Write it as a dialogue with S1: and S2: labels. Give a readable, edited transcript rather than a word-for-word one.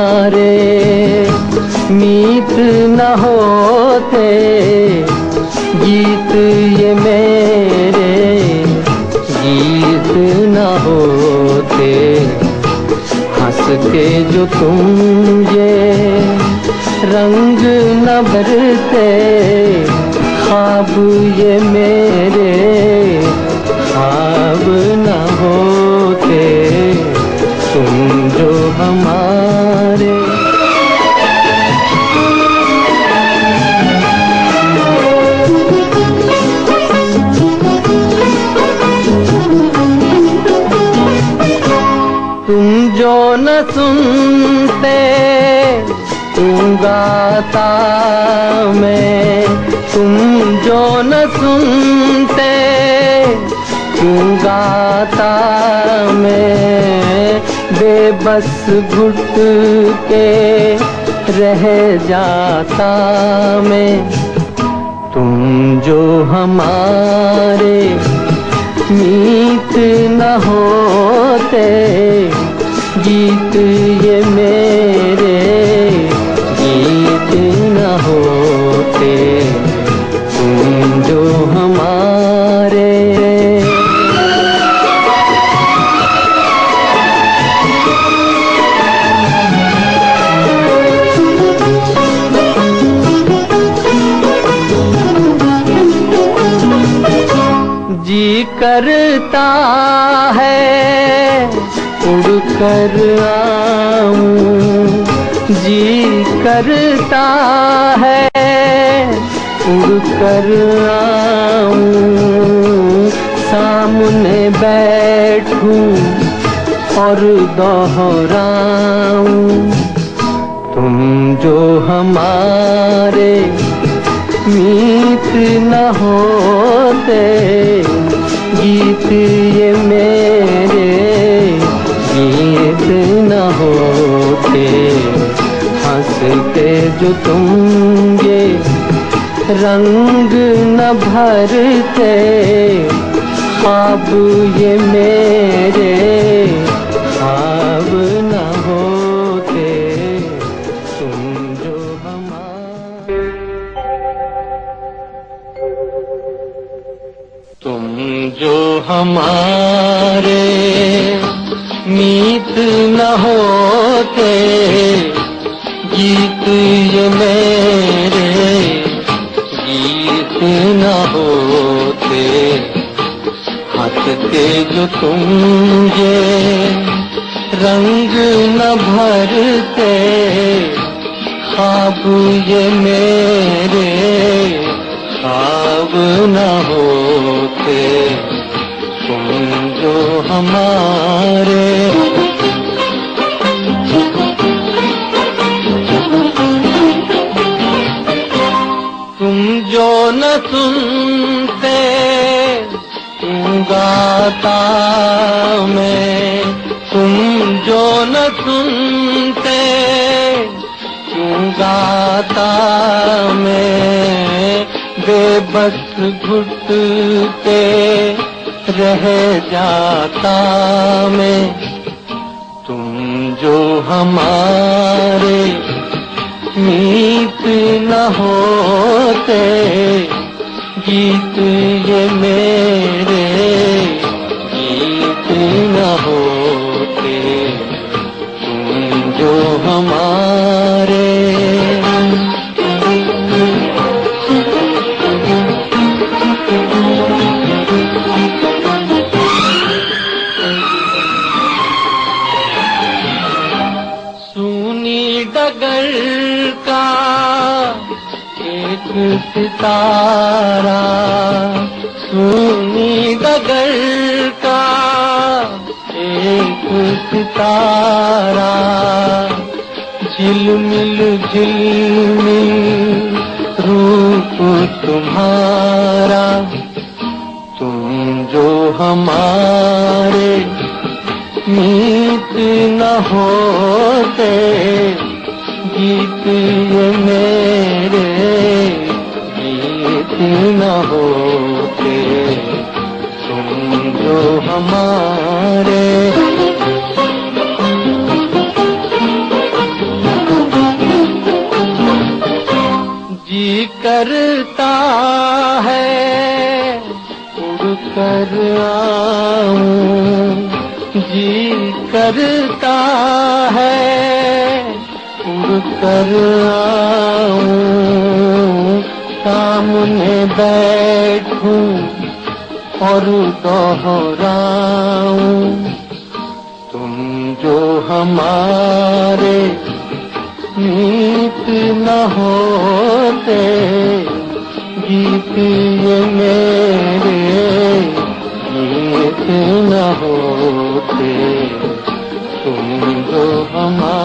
S1: हमारे मीत न होते, गीत ये मेरे गीत न होते, हंस के जो तुम ये रंग न भरते, ख्वाब ये मेरे ख्वाब न होते, तुम जो हमारे। तुम जो न सुनते तुम गाता मैं, तुम जो न सुनते तुम गाता मैं, बेबस घुट के रह जाता मैं। तुम जो हमारे मीत न होते, गीत ये मेरे गीत न होते, तुम जो हमारे। जी करता है उड़कर आऊं, जी करता है उड़कर आऊं, सामने बैठूं और दोहराऊं। तुम जो हमारे मीत न होते, गीत ये मेरे गीत न होते, हंस के जो तुम ये रंग न भरते, ख्वाब ये मेरे ख्वाब न होते, तुम जो हमारे। तुम जो हमारे मीत न होते, गीत ये मेरे गीत न होते, हंसते जो तुम ये रंग न भरते, ख्वाब ये मेरे ख्वाब न होते, तुम जो हमारे। तुम जो न सुनते तुम गाता मैं, तुम जो न सुनते तुम गाता मैं, बेबस घुट के रह जाता मैं। तुम जो हमारे मीत न होते, गीत ये मेरे गीत न होते, तुम जो हमारे। सूनी डगर का एक सितारा, सूनी डगर का एक सितारा, झिलमिल झिलमिल रूप तुम्हारा। तुम जो हमारे मीत न होते, गीत ये मेरे गीत न होते, तुम जो हमारे। करता है उड़ कर आऊं, जी करता है उड़ कर आऊं, सामने बैठूं और दोहराऊं, तुम जो हमारे मीत न होते, गीत ये मेरे गीत न होते, तुम जो हमारे